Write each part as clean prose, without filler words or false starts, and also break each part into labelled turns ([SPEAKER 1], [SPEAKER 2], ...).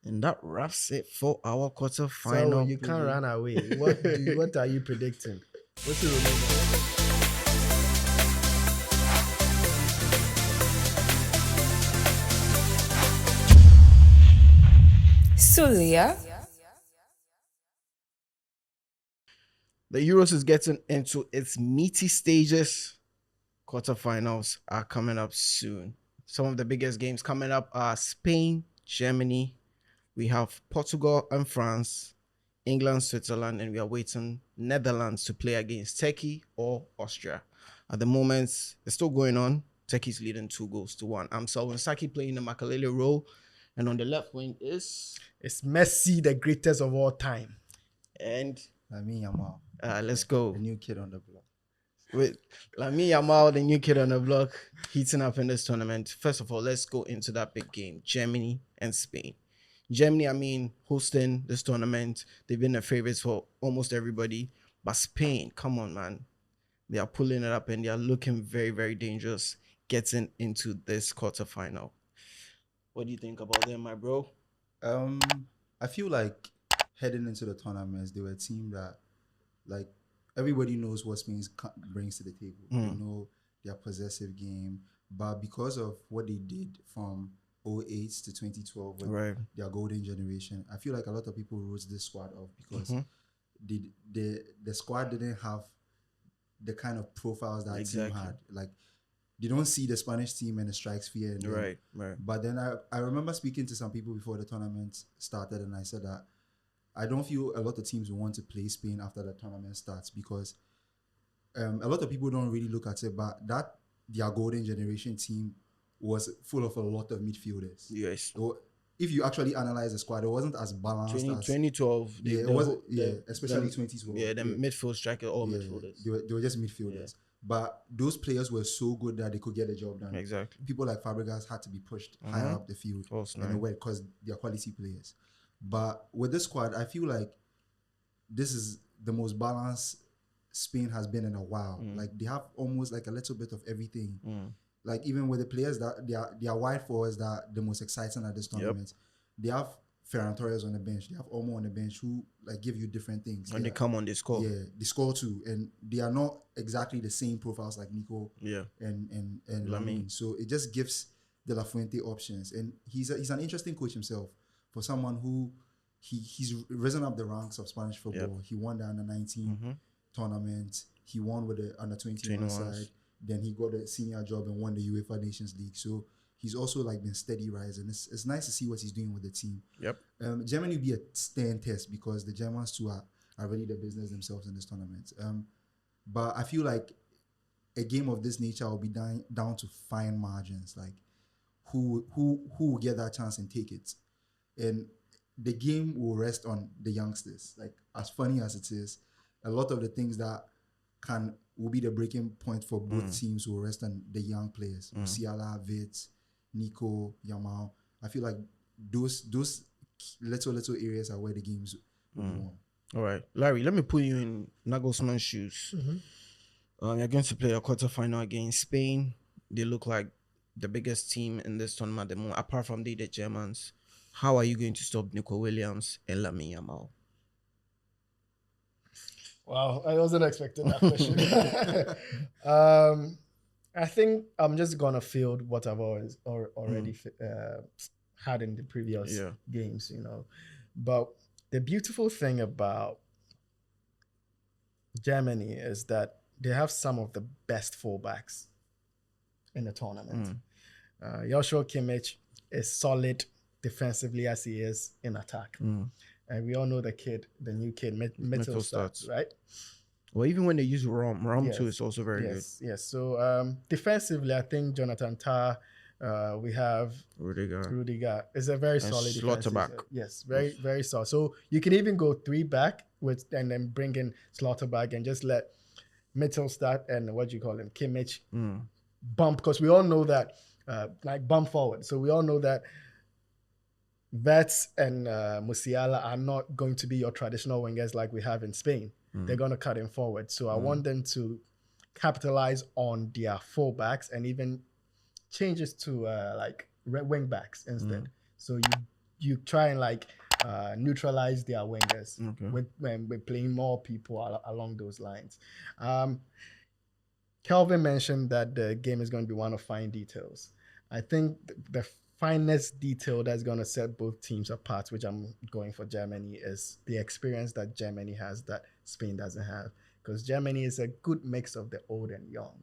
[SPEAKER 1] And that wraps it for our
[SPEAKER 2] So
[SPEAKER 1] quarterfinal.
[SPEAKER 2] you can't
[SPEAKER 1] preview.
[SPEAKER 2] run away. What are you predicting? What's the remainder?
[SPEAKER 3] Sulia,
[SPEAKER 1] The Euros is getting into its meaty stages. Quarterfinals are coming up soon. Some of the biggest games coming up are Spain, Germany. We have Portugal and France, England, Switzerland, and we are waiting Netherlands to play against Turkey or Austria. At the moment, it's still going on. Turkey's leading 2-1. I'm Selwyn playing the Makalele role. And on the left wing is...
[SPEAKER 2] It's Messi, the greatest of all time.
[SPEAKER 1] And
[SPEAKER 4] Lamine Yamal,
[SPEAKER 1] let's go.
[SPEAKER 4] the new kid on the block.
[SPEAKER 1] With Lamine Yamal, the new kid on the block, heating up in this tournament. First of all, let's go into that big game, Germany and Spain. Germany, hosting this tournament. They've been the favorites for almost everybody. But Spain, come on, man. They are pulling it up and they are looking very, very dangerous getting into this quarterfinal. What do you think about them, my bro?
[SPEAKER 4] I feel like heading into the tournaments, they were a team that, like, everybody knows what Spain brings to the table. They know their possessive game, but because of what they did from 2008 to 2012 with their golden generation, I feel like a lot of people wrote this squad off because the squad didn't have the kind of profiles that team had. Like, they don't see the Spanish team and the strikes fear. And
[SPEAKER 1] Right.
[SPEAKER 4] But then I remember speaking to some people before the tournament started, and I said that I don't feel a lot of teams will want to play Spain after the tournament starts because a lot of people don't really look at it, but that their golden generation team was full of a lot of midfielders.
[SPEAKER 1] Yes.
[SPEAKER 4] So if you actually analyze the squad, it wasn't as balanced as
[SPEAKER 1] 2012.
[SPEAKER 4] Especially 2012.
[SPEAKER 1] Yeah, the midfield striker, all midfielders.
[SPEAKER 4] They were just midfielders. Yeah. But those players were so good that they could get the job done.
[SPEAKER 1] Exactly.
[SPEAKER 4] People like Fabregas had to be pushed higher up the field in a way because they're quality players. But with this squad, I feel like this is the most balanced Spain has been in a while. Like, they have almost like a little bit of everything. Like, even with the players that they are wide forwards that are the most exciting at this tournament. They have Ferran Torres on the bench. They have Olmo on the bench who like give you different things.
[SPEAKER 1] When they come on, they score.
[SPEAKER 4] Yeah, they score too, and they are not exactly the same profiles like Nico. And Lamine. So it just gives De La Fuente options, and he's an interesting coach himself for someone who he's risen up the ranks of Spanish football. He won the under-19 tournament. He won with the under-21 side. Then he got a senior job and won the UEFA Nations League. So he's also like been steady rising. It's nice to see what he's doing with the team. Germany will be a stern test because the Germans too are really the business themselves in this tournament. But I feel like a game of this nature will be down to fine margins, like who will get that chance and take it. And the game will rest on the youngsters. Like, as funny as it is, a lot of the things that will be the breaking point for both teams will rest on the young players. Musiala, Vitz, Nico, Yamal. I feel like those little areas are where the games will be won.
[SPEAKER 1] All right, Larry, let me put you in Nagelsmann's shoes. You're going to play a quarterfinal against Spain. They look like the biggest team in this tournament at the moment, apart from the Germans. How are you going to stop Nico Williams and Lamine Yamal?
[SPEAKER 2] Wow, I wasn't expecting that question. I think I'm just gonna field what I've already had in the previous games, But the beautiful thing about Germany is that they have some of the best fullbacks in the tournament. Joshua Kimmich is solid defensively as he is in attack. And we all know the new kid, Mittelstadt, right?
[SPEAKER 1] Well, even when they use Rom too, it's also very good.
[SPEAKER 2] Yes. So defensively, I think Jonathan Tah, we have Rudiger. Is a very solid
[SPEAKER 1] Schlotterbeck.
[SPEAKER 2] Yes, very, very solid. So you can even go 3 back and then bring in Schlotterbeck and just let Mittelstadt and Kimmich bump, because we all know that bump forward. So we all know that Vets and Musiala are not going to be your traditional wingers like we have in Spain. They're going to cut in forward. So I want them to capitalize on their fullbacks and even changes to wing backs instead. So you you try and like neutralize their wingers with playing more people along those lines. Kelvin mentioned that the game is going to be one of fine details. I think the finest detail that's going to set both teams apart, which I'm going for Germany, is the experience that Germany has that Spain doesn't have. Because Germany is a good mix of the old and young.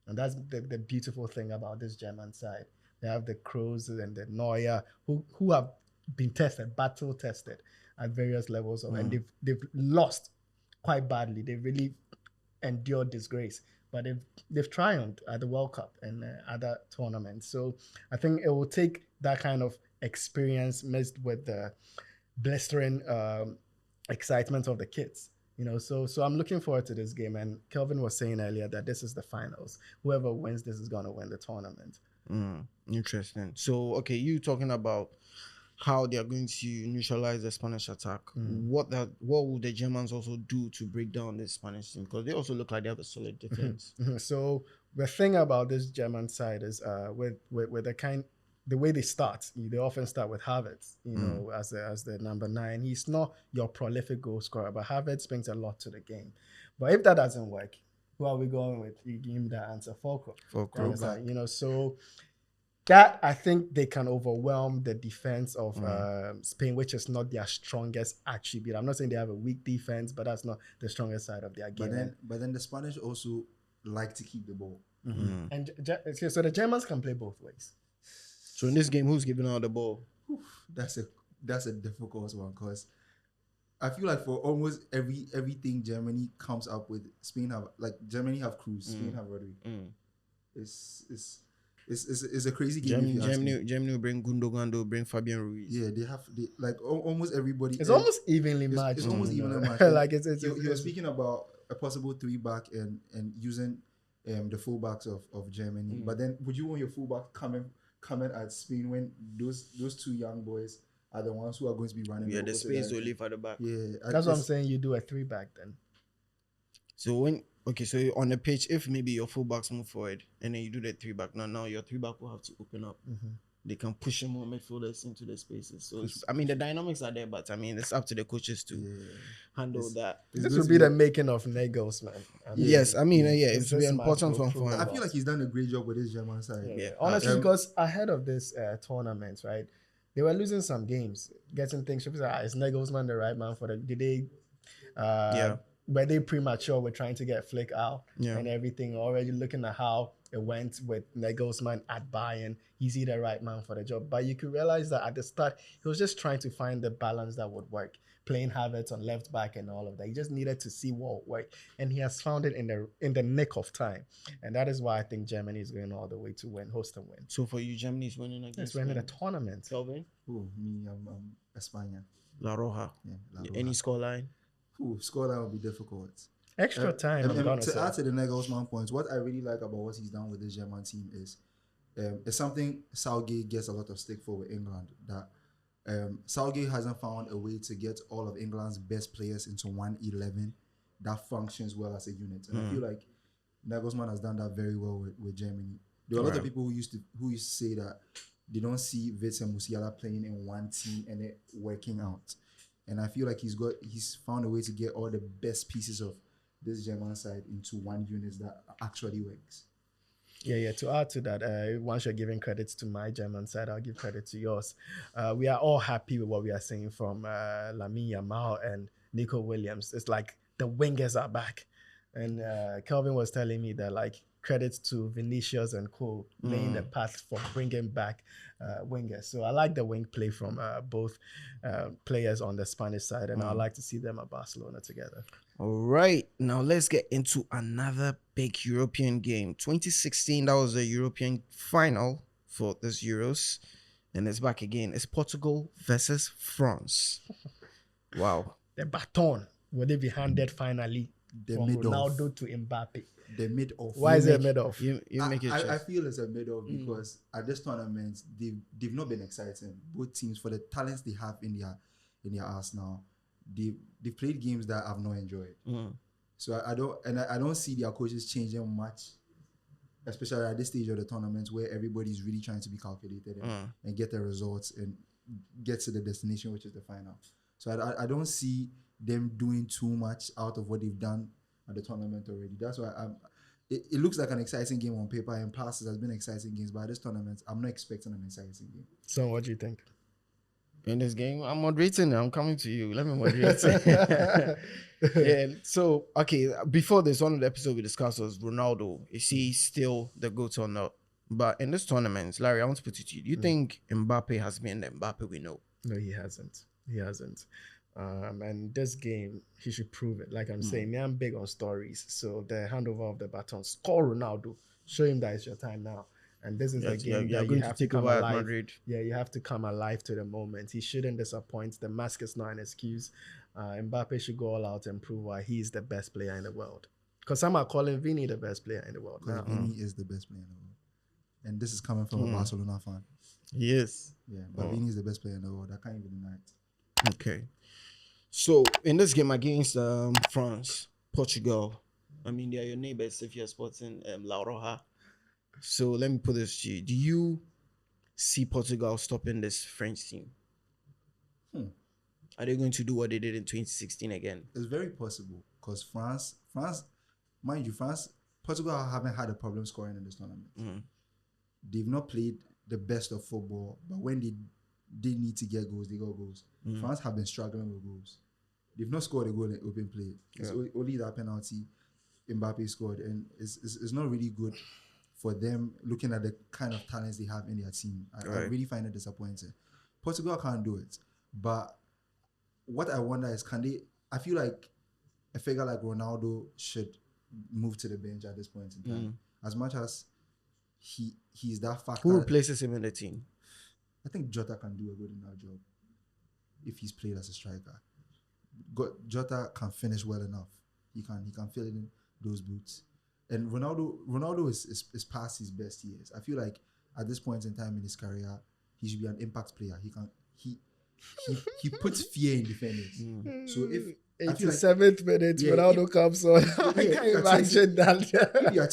[SPEAKER 2] And that's the beautiful thing about this German side. They have the Kroos and the Neuer who have been tested, battle tested at various levels of, and they've lost quite badly. They've really endured disgrace, but they've triumphed at the World Cup and other tournaments. So I think it will take that kind of experience mixed with the blistering excitement of the kids. So I'm looking forward to this game. And Kelvin was saying earlier that this is the finals. Whoever wins this is going to win the tournament.
[SPEAKER 1] Interesting. So, okay, you talking about how they are going to neutralize the Spanish attack. What will the Germans also do to break down the Spanish team? Because they also look like they have a solid defense.
[SPEAKER 2] So the thing about this German side is with the way they start, they often start with Havertz, as the number 9. He's not your prolific goal scorer, but Havertz brings a lot to the game. But if that doesn't work, who are we going with? You give me that answer, Fulcrum. So that I think they can overwhelm the defense of Spain, which is not their strongest attribute. I'm not saying they have a weak defense, but that's not the strongest side of their game.
[SPEAKER 4] But then the Spanish also like to keep the ball.
[SPEAKER 2] And so the Germans can play both ways.
[SPEAKER 1] So in this game, who's giving out the ball?
[SPEAKER 4] That's a difficult one, because I feel like for almost everything Germany comes up with, Germany have Kroos, Spain have Rodri. It's a crazy game.
[SPEAKER 1] Germany will bring Gundogan, they'll bring Fabian Ruiz.
[SPEAKER 4] Yeah, they like almost everybody.
[SPEAKER 2] It's almost evenly matched.
[SPEAKER 4] It's almost evenly matched.
[SPEAKER 2] Like
[SPEAKER 4] you're speaking about a possible 3-back and using the fullbacks of Germany. But then would you want your fullback coming at Spain when those 2 young boys are the ones who are going to be running?
[SPEAKER 1] Yeah, the space to leave at the back.
[SPEAKER 4] Yeah,
[SPEAKER 2] that's what I'm saying. You do a 3-back then.
[SPEAKER 1] So so on the pitch, if maybe your fullbacks move forward and then you do the 3-back, now your 3-back will have to open up. They can push more midfielders into the spaces. So the dynamics are there, but it's up to the coaches to handle that.
[SPEAKER 2] This would be the making of Nagelsmann.
[SPEAKER 1] It's very important for him.
[SPEAKER 4] I feel like he's done a great job with his German side.
[SPEAKER 2] Yeah. Honestly, because ahead of this tournament, right, they were losing some games, getting things. People say, is Nagelsmann the right man for the? Did they? Were they premature with trying to get Flick out and everything? Already looking at how it went with Nagelsmann at Bayern, is he the right man for the job? But you could realize that at the start, he was just trying to find the balance that would work. Playing Havertz on left back and all of that. He just needed to see what would work. And he has found it in the nick of time. And that is why I think Germany is going all the way to host and win.
[SPEAKER 1] So for you, Germany is winning against
[SPEAKER 2] Spain? It's winning the tournament.
[SPEAKER 1] Kelvin?
[SPEAKER 4] Me, I'm España.
[SPEAKER 1] La Roja.
[SPEAKER 4] Yeah, La Roja.
[SPEAKER 1] Any scoreline?
[SPEAKER 4] Scoreline will be difficult.
[SPEAKER 2] Extra time.
[SPEAKER 4] To add to the Nagelsmann points, what I really like about what he's done with this German team is it's something Southgate gets a lot of stick for with England, that Southgate hasn't found a way to get all of England's best players into one 11 that functions well as a unit. And I feel like Nagelsmann has done that very well with Germany. There are a lot of people who used to say that they don't see Vitz and Musiala playing in one team and it working out. And I feel like he's found a way to get all the best pieces of this German side into one unit that actually works.
[SPEAKER 2] Yeah. To add to that, once you're giving credits to my German side, I'll give credit to yours. We are all happy with what we are seeing from Lamine Yamal and Nico Williams. It's like the wingers are back. And Kelvin was telling me that, like, credits to Vinicius and Co. laying the path for bringing back wingers. So I like the wing play from both players on the Spanish side, and I'd like to see them at Barcelona together.
[SPEAKER 1] All right, now let's get into another big European game. 2016, that was the European final for this Euros, and it's back again. It's Portugal versus France. Wow.
[SPEAKER 2] The baton, will they be handed finally from Ronaldo to Mbappe?
[SPEAKER 4] The mid-off.
[SPEAKER 2] Why is it mid-off?
[SPEAKER 1] You make it.
[SPEAKER 4] I feel it's a mid-off because at this tournament they've not been exciting. Both teams, for the talents they have in their arsenal, they've played games that I've not enjoyed. So I don't see their coaches changing much, especially at this stage of the tournament where everybody's really trying to be calculated and get the results. And get to the destination, which is the final. So I don't see them doing too much out of what they've done at the tournament already. That's why it looks like an exciting game on paper, and past it has been exciting games, but at this tournament, I'm not expecting an exciting game.
[SPEAKER 2] So what do you think?
[SPEAKER 1] In this game, I'm moderating. I'm coming to you. Let me moderate. Yeah. So, okay, before this, one of the episodes we discussed was Ronaldo. Is he still the GOAT or not? But in this tournament, Larry, I want to put it to you. Do you think Mbappe has been the Mbappe we know?
[SPEAKER 2] No, he hasn't. He hasn't. And this game, he should prove it. Like I'm saying, me, I'm big on stories. So the handover of the baton, score Ronaldo, show him that it's your time now. And this is the game that you have to come alive. Yeah, you have to come alive to the moment. He shouldn't disappoint. The mask is not an excuse. Mbappe should go all out and prove why he's the best player in the world. Because some are calling Vini the best player in the world.
[SPEAKER 4] Because Vini is the best player in the world. And this is coming from a Barcelona fan.
[SPEAKER 1] Yes.
[SPEAKER 4] Yeah, but Vini is the best player in the world. I can't even deny it.
[SPEAKER 1] Okay. So in this game against France, Portugal, I mean, they are your neighbors if you're sporting La Roja. So let me put this to you. Do you see Portugal stopping this French team? Are they going to do what they did in 2016 again?
[SPEAKER 4] It's very possible because France, mind you, Portugal haven't had a problem scoring in this tournament. They've not played the best of football, but when they need to get goals, they got goals. France have been struggling with goals. They've not scored a goal in open play. It's only that penalty Mbappe scored, and it's not really good for them looking at the kind of talents they have in their team. I really find it disappointing. Portugal can't do it, but what I wonder is, I feel like a figure like Ronaldo should move to the bench at this point in time. As much as he's that factor.
[SPEAKER 1] Who replaces him in the team?
[SPEAKER 4] I think Jota can do a good enough job if he's played as a striker. Jota can finish well enough. He can fill in those boots. And Ronaldo is past his best years. I feel like at this point in time in his career, he should be an impact player. He puts fear in defenders. So if
[SPEAKER 2] 87th minute, Ronaldo comes on. I can't imagine that.
[SPEAKER 4] If you're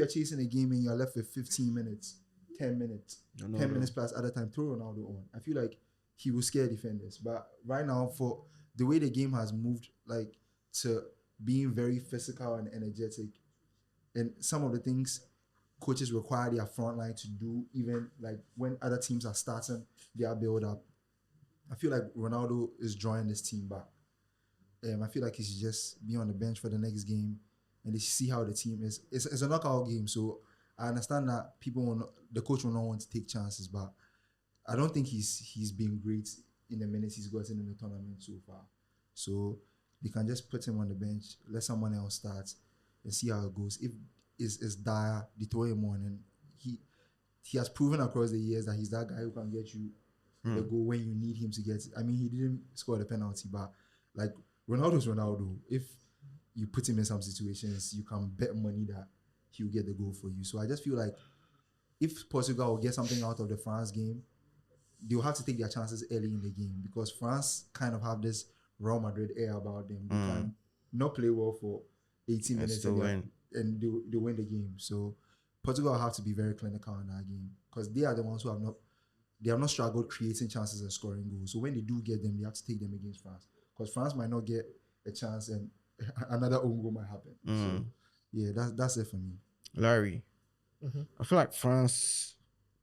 [SPEAKER 4] chasing a game and you're left with 15 minutes, 10 minutes, 10 minutes plus at a time, throw Ronaldo on. I feel like he will scare defenders. But right now, for the way the game has moved, like to being very physical and energetic, and some of the things coaches require their front line to do, even like when other teams are starting their build up, I feel like Ronaldo is drawing this team back. I feel like he should just be on the bench for the next game and they see how the team is. It's a knockout game, so I understand that the coach will not want to take chances, but I don't think he's been great in the minutes he's gotten in the tournament so far. So they can just put him on the bench, let someone else start, and see how it goes. If it's dire, they throw him on, and he has proven across the years that he's that guy who can get you the goal when you need him to get it. I mean, he didn't score the penalty, but like Ronaldo's Ronaldo. If you put him in some situations, you can bet money that he'll get the goal for you. So I just feel like if Portugal will get something out of the France game, they'll have to take their chances early in the game because France kind of have this Real Madrid air about them. They can not play well for 80 minutes and they win the game. So Portugal have to be very clinical in that game because they are the ones who have not struggled creating chances and scoring goals. So when they do get them, they have to take them against France because France might not get a chance and another own goal might happen. So yeah, that's it for me.
[SPEAKER 1] Larry, I feel like France,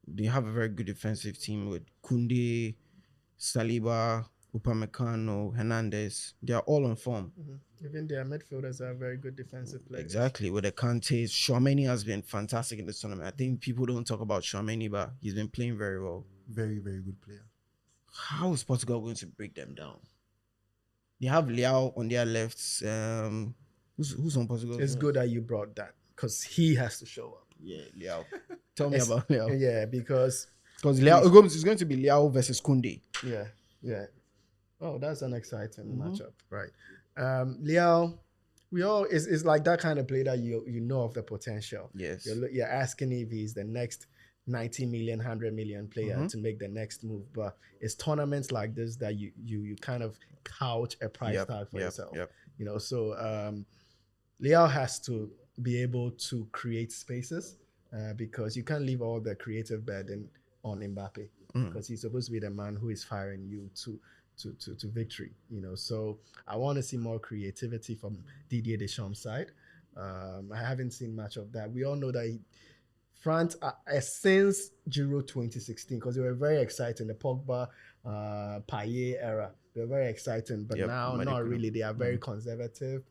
[SPEAKER 1] they have a very good defensive team with Koundé, Saliba, Upamecano, Hernandez. They are all on form.
[SPEAKER 2] Even their midfielders are very good defensive players.
[SPEAKER 1] Exactly. With the Kantes, Tchouaméni has been fantastic in this tournament. I think people don't talk about Tchouaméni, but he's been playing very well.
[SPEAKER 4] Very, very good player.
[SPEAKER 1] How is Portugal going to break them down? They have Leao on their left. Who's on Portugal?
[SPEAKER 2] It's good that you brought that because he has to show up.
[SPEAKER 1] Yeah, Leao. Tell me about Leao.
[SPEAKER 2] Yeah, because
[SPEAKER 1] Leao, it's going to be Leao versus Koundé.
[SPEAKER 2] Yeah. Oh, that's an exciting matchup, right? Leao, it's like that kind of player that you know of the potential.
[SPEAKER 1] Yes.
[SPEAKER 2] You're asking if he's the next 90 million, 100 million player to make the next move, but it's tournaments like this that you kind of couch a price tag for yourself. You know, so Leao has to be able to create spaces because you can't leave all the creative burden on Mbappe. because he's supposed to be the man who is firing you to victory. So I want to see more creativity from Didier Deschamps' side. I haven't seen much of that. We all know that France since Euro 2016, because they were very exciting, the Pogba, Payet era, they were very exciting, but now not really. They are very conservative,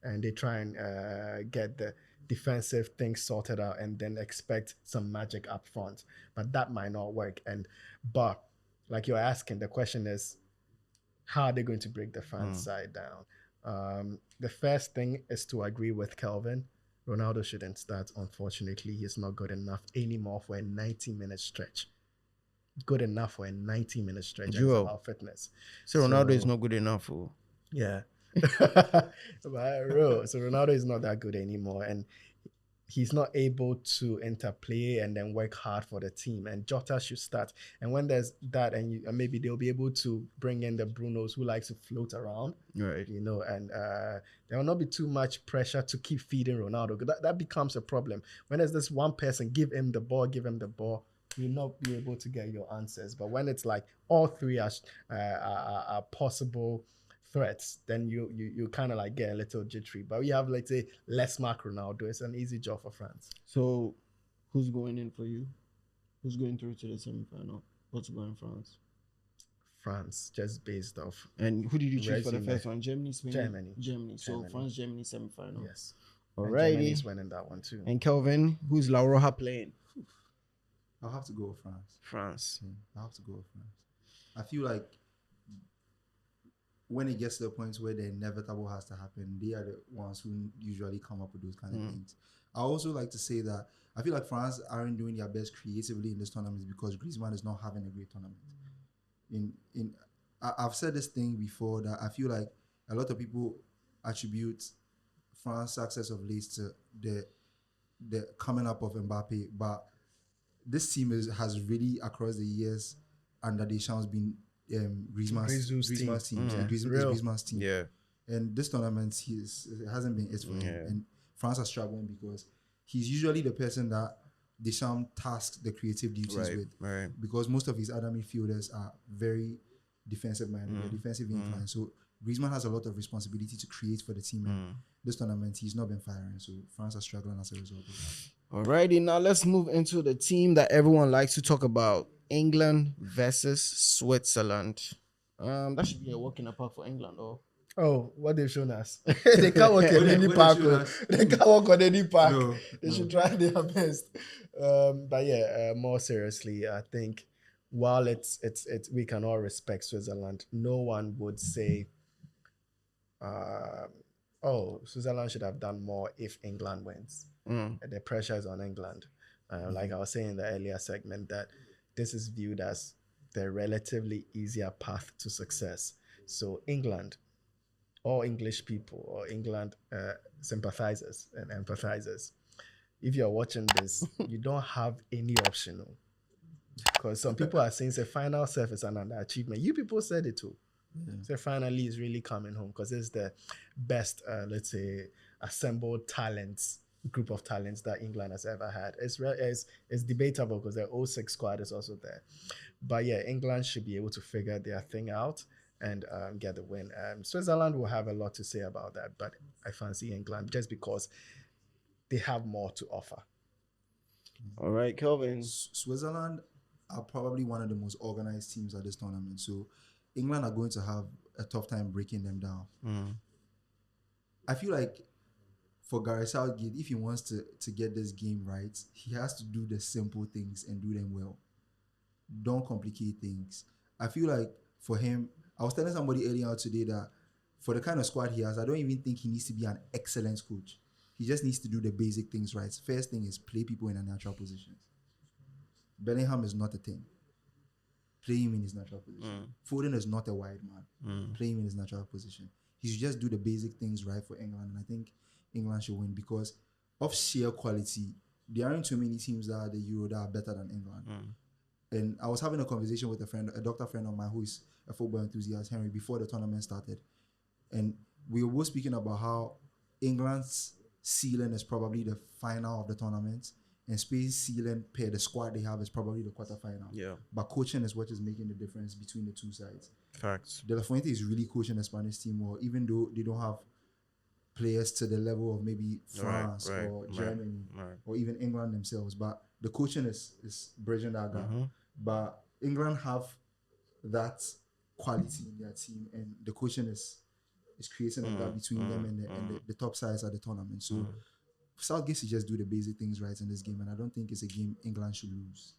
[SPEAKER 2] and they try and get the defensive things sorted out and then expect some magic up front, but that might not work. But like you're asking, the question is, how are they going to break the France side down? The first thing is to agree with Kelvin. Ronaldo shouldn't start. Unfortunately, he's not good enough anymore for a 90-minute stretch. Good enough for a 90-minute stretch. It's about fitness.
[SPEAKER 1] So Ronaldo is not good enough.
[SPEAKER 2] Yeah. So Ronaldo is not that good anymore. And he's not able to interplay and then work hard for the team. And Jota should start. And when there's that, and maybe they'll be able to bring in the Brunos who likes to float around,
[SPEAKER 1] right?
[SPEAKER 2] And there will not be too much pressure to keep feeding Ronaldo. That becomes a problem. When there's this one person, give him the ball, you'll not be able to get your answers. But when it's like all three are possible threats, then you kind of like get a little jittery. But we have, let's say, less Mark Ronaldo. It's an easy job for France.
[SPEAKER 1] So who's going in for you? Who's going through to the semi-final? Portugal and France.
[SPEAKER 2] France, just based off.
[SPEAKER 1] And who did you choose for the first one? Germany, Spain?
[SPEAKER 2] Germany.
[SPEAKER 1] So France, Germany semi-final.
[SPEAKER 2] Yes.
[SPEAKER 1] Alrighty.
[SPEAKER 2] Germany's winning that one too.
[SPEAKER 1] And Kelvin, who's La Roja playing?
[SPEAKER 4] I'll have to go with France.
[SPEAKER 1] France.
[SPEAKER 4] Yeah, I'll have to go with France. I feel like when it gets to the point where the inevitable has to happen, they are the ones who usually come up with those kind of things. I also like to say that I feel like France aren't doing their best creatively in this tournament because Griezmann is not having a great tournament. I've said this thing before that I feel like a lot of people attribute France's success of late to the coming up of Mbappe, but this team has really across the years under Deschamps been Griezmann's team. Griezmann's team.
[SPEAKER 1] Yeah.
[SPEAKER 4] And this tournament, it hasn't been it for him. And France are struggling because he's usually the person that Deschamps tasks the creative duties with.
[SPEAKER 1] Right.
[SPEAKER 4] Because most of his other midfielders are very defensive-minded, defensive inclined. So Griezmann has a lot of responsibility to create for the team. And this tournament, he's not been firing. So France are struggling as a result of that.
[SPEAKER 1] Alrighty, now let's move into the team that everyone likes to talk about. England versus Switzerland. That should be a walk in the park for England, or
[SPEAKER 2] what they've shown us. They can't walk on any park. They can't walk on any park. They should try their best. But yeah, more seriously, I think while it's we can all respect Switzerland, no one would say Switzerland should have done more if England wins. The pressure is on England. Like I was saying in the earlier segment, that this is viewed as the relatively easier path to success. So England, all English people or England sympathizers and empathizers, if you're watching this, you don't have any option. Because some people are saying the final self is an underachievement. You people said it too. So finally is really coming home because it's the best, let's say, assembled group of talents that England has ever had. It's debatable because their 06 squad is also there. But yeah, England should be able to figure their thing out and get the win. Switzerland will have a lot to say about that, but I fancy England just because they have more to offer.
[SPEAKER 1] All right, Kelvin.
[SPEAKER 4] Switzerland are probably one of the most organized teams at this tournament. So England are going to have a tough time breaking them down. I feel like for Gareth Southgate, if he wants to get this game right, he has to do the simple things and do them well. Don't complicate things. I feel like for him, I was telling somebody earlier today that for the kind of squad he has, I don't even think he needs to be an excellent coach. He just needs to do the basic things right. First thing is play people in a natural position. Bellingham is not a thing. Play him in his natural position. Foden is not a wide man. Play him in his natural position. He should just do the basic things right for England, and I think England should win because of sheer quality. There aren't too many teams that are the Euro that are better than England. And I was having a conversation with a doctor friend of mine who is a football enthusiast, Henry, before the tournament started. And we were both speaking about how England's ceiling is probably the final of the tournament and Spain's ceiling pair, the squad they have is probably the quarterfinal.
[SPEAKER 1] Yeah.
[SPEAKER 4] But coaching is what is making the difference between the two sides.
[SPEAKER 1] Facts.
[SPEAKER 4] De La Fuente is really coaching the Spanish team well, even though they don't have players to the level of maybe France or Germany or even England themselves. But the coaching is bridging that gap. But England have that quality in their team, and the coaching is creating a gap between them and the top sides at the tournament. So Southgate should just do the basic things right in this game, and I don't think it's a game England should lose.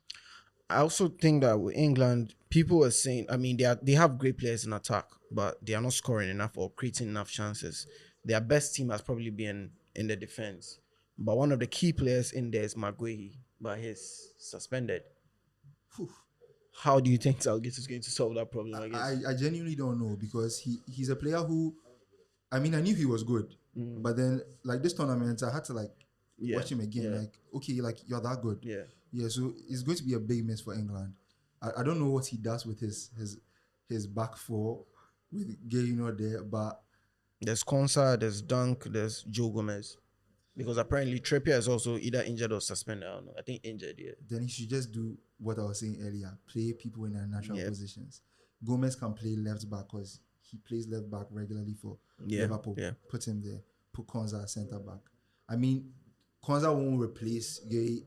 [SPEAKER 1] I also think that with England, people are saying, I mean, they have great players in attack, but they are not scoring enough or creating enough chances. Their best team has probably been in the defense. But one of the key players in there is Maguire, but he's suspended.
[SPEAKER 4] Whew.
[SPEAKER 1] How do you think Southgate is going to solve that problem?
[SPEAKER 4] I genuinely don't know, because he's a player who, I mean, I knew he was good, but then like this tournament, I had to watch him again. Like, okay, like you're that good. Yeah. So it's going to be a big miss for England. I don't know what he does with his back four with Gay there, but
[SPEAKER 1] there's Konsa, there's Dunk, there's Joe Gomez. Because apparently Trippier is also either injured or suspended. I don't know. I think injured, yeah.
[SPEAKER 4] Then he should just do what I was saying earlier. Play people in their natural positions. Gomez can play left back because he plays left back regularly for Liverpool. Yeah. Put him there. Put Konsa at centre back. I mean, Konsa won't replace Gay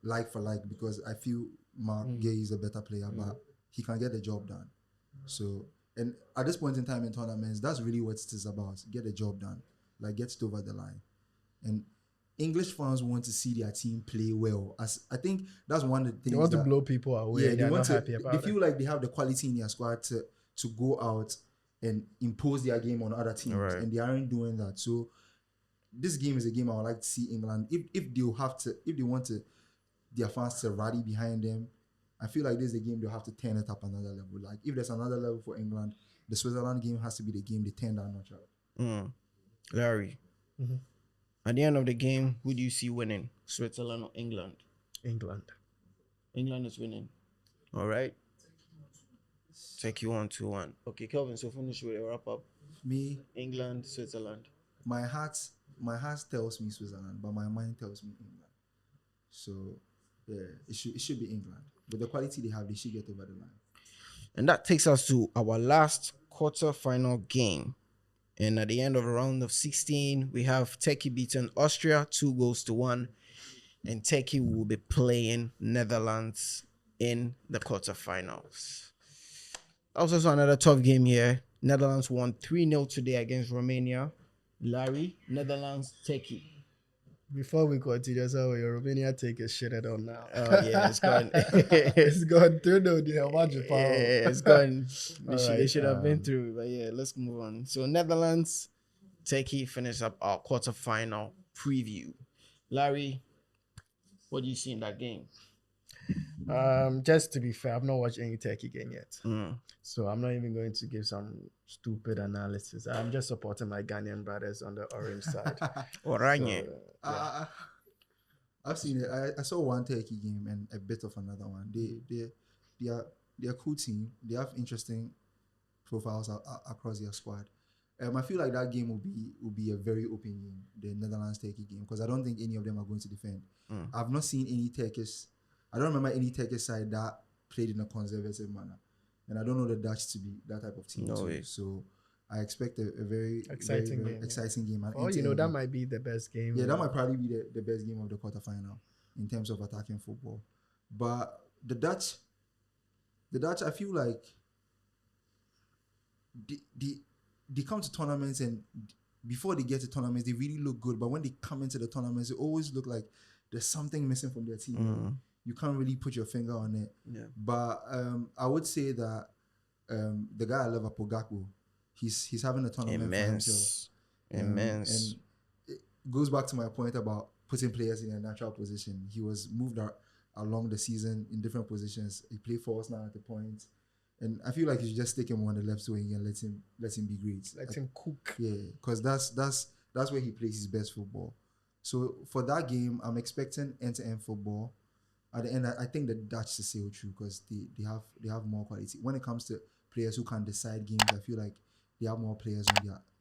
[SPEAKER 4] like for like, because I feel Mark Gay is a better player, but he can get the job done. So, and at this point in time in tournaments, that's really what it is about. Get the job done. Like, get it over the line. And English fans want to see their team play well. As I think that's one of the things.
[SPEAKER 2] They want to blow people away. Yeah,
[SPEAKER 4] they want to. They feel like they have the quality in their squad to go out and impose their game on other teams, and they aren't doing that. So this game is a game I would like to see England. If they want their fans to rally behind them, I feel like this is a game they'll have to turn it up another level. Like, if there's another level for England, the Switzerland game has to be the game they turn that notch up.
[SPEAKER 1] Larry. At the end of the game, who do you see winning? Switzerland or England?
[SPEAKER 2] England.
[SPEAKER 1] England is winning. All right. Take you 1-2-1. Okay, Kelvin, so finish with a wrap up.
[SPEAKER 4] Me.
[SPEAKER 1] England, Switzerland.
[SPEAKER 4] My heart tells me Switzerland, but my mind tells me England. So, yeah, it should be England. With the quality they have, they should get over the line.
[SPEAKER 1] And that takes us to our last quarter-final game. And at the end of round of 16, we have Turkey beating Austria 2-1. And Turkey will be playing Netherlands in the quarterfinals. That was also another tough game here. Netherlands won 3-0 today against Romania. Larry, Netherlands, Turkey.
[SPEAKER 2] Before we continue, so Romania take a shit at all now.
[SPEAKER 1] Oh yeah, it's gone.
[SPEAKER 2] It's gone through the
[SPEAKER 1] it's gone. They should have been through, but yeah, let's move on. So Netherlands, Turkey finish up our quarterfinal preview. Larry, what do you see in that game?
[SPEAKER 2] Just to be fair, I've not watched any Turkey game yet, so I'm not even going to give some stupid analysis. I'm just supporting my Ghanaian brothers on the orange side.
[SPEAKER 1] Oranje.
[SPEAKER 4] So, I've seen it. I saw one Turkey game and a bit of another one. They're a cool team. They have interesting profiles across their squad. I feel like that game will be a very open game, the Netherlands Turkey game, because I don't think any of them are going to defend. I've not seen any Turkish. I don't remember any Turkish side that played in a conservative manner, and I don't know the Dutch to be that type of team too. So I expect a very exciting game.
[SPEAKER 2] Oh, that might be the best game.
[SPEAKER 4] Yeah, that might probably be the best game of the quarterfinal in terms of attacking football. But the Dutch, I feel like they come to tournaments, and before they get to tournaments, they really look good. But when they come into the tournaments, it always look like there's something missing from their team. You can't really put your finger on it. Yeah. But I would say that the guy at Liverpool, Gakpo, he's having a tournament for himself.
[SPEAKER 1] Immense.
[SPEAKER 4] And it goes back to my point about putting players in a natural position. He was moved along the season in different positions. He played for us now at the point. And I feel like you should just stick him on the left wing and let him be great.
[SPEAKER 2] Let him cook.
[SPEAKER 4] Yeah, because that's where he plays his best football. So for that game, I'm expecting end-to-end football. At the end, I think the Dutch to sail through because they have more quality. When it comes to players who can decide games, I feel like they have more players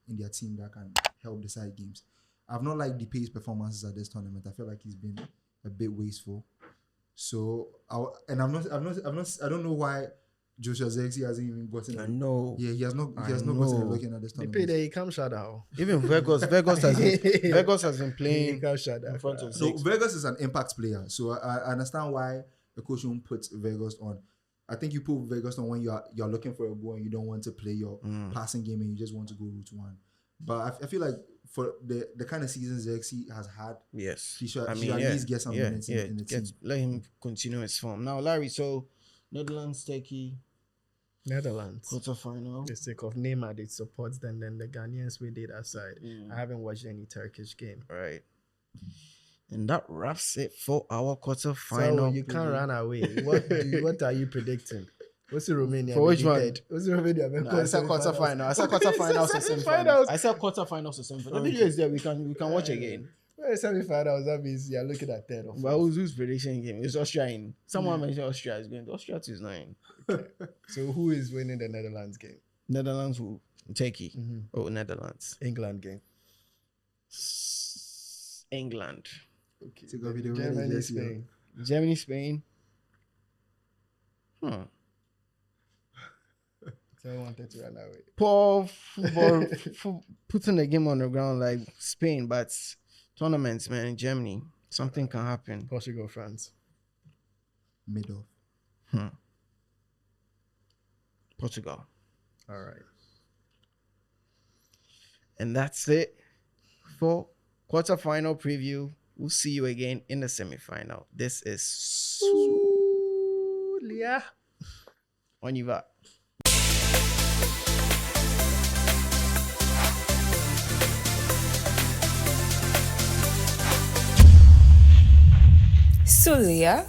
[SPEAKER 4] in their team that can help decide games. I've not liked Depay's performances at this tournament. I feel like he's been a bit wasteful. So I don't know why Joshua Zirkzee hasn't even gotten.
[SPEAKER 1] I know.
[SPEAKER 4] Yeah, he has not gotten a look in at this
[SPEAKER 2] They
[SPEAKER 4] tournament.
[SPEAKER 2] pay the come shut out.
[SPEAKER 1] Even Vegas has been playing
[SPEAKER 2] Come shut
[SPEAKER 1] in
[SPEAKER 2] out.
[SPEAKER 1] front of
[SPEAKER 4] So
[SPEAKER 1] six.
[SPEAKER 4] Vegas is an impact player. So I understand why the coach won't put Vegas on. I think you put Vegas on when you're looking for a goal and you don't want to play your passing game and you just want to go route one. But I feel like for the kind of seasons Zirkzee has had,
[SPEAKER 1] Yes.
[SPEAKER 4] he should at least get some minutes in the team.
[SPEAKER 1] Let him continue his form. Now, Larry, so Netherlands, Turkey,
[SPEAKER 2] Netherlands.
[SPEAKER 1] quarterfinal.
[SPEAKER 2] The sake of Neymar, it supports them. Then the Ghanaians we did aside. I haven't watched any Turkish game.
[SPEAKER 1] Right. And that wraps it for our quarterfinal.
[SPEAKER 2] So you can't run away. What are you predicting? What's the Romania?
[SPEAKER 1] For which one?
[SPEAKER 2] What's the Romania?
[SPEAKER 1] No, I said quarterfinal. I said quarterfinals or semifinals. I said quarterfinals or semifinals. The video is there. We can watch again.
[SPEAKER 2] Well, semifinals, that means you're looking at third or
[SPEAKER 1] But
[SPEAKER 2] fourth.
[SPEAKER 1] who's prediction game? It's Austria in. Someone mentioned Austria is going to Austria to 9.
[SPEAKER 2] So who is winning the Netherlands game?
[SPEAKER 1] Netherlands who? Turkey. Oh, Netherlands.
[SPEAKER 2] England game.
[SPEAKER 1] England.
[SPEAKER 2] Okay.
[SPEAKER 4] Take off your
[SPEAKER 2] Germany,
[SPEAKER 4] jersey,
[SPEAKER 2] Spain.
[SPEAKER 1] Germany, Spain.
[SPEAKER 2] So I wanted to run away.
[SPEAKER 1] Poor football, putting the game on the ground like Spain, but tournaments, man, in Germany, something can happen.
[SPEAKER 2] Portugal, France.
[SPEAKER 4] Middle.
[SPEAKER 1] Portugal.
[SPEAKER 2] All right.
[SPEAKER 1] And that's it for quarterfinal preview. We'll see you again in the semifinal. This is
[SPEAKER 2] Sulia.
[SPEAKER 1] On y va.
[SPEAKER 3] Sulia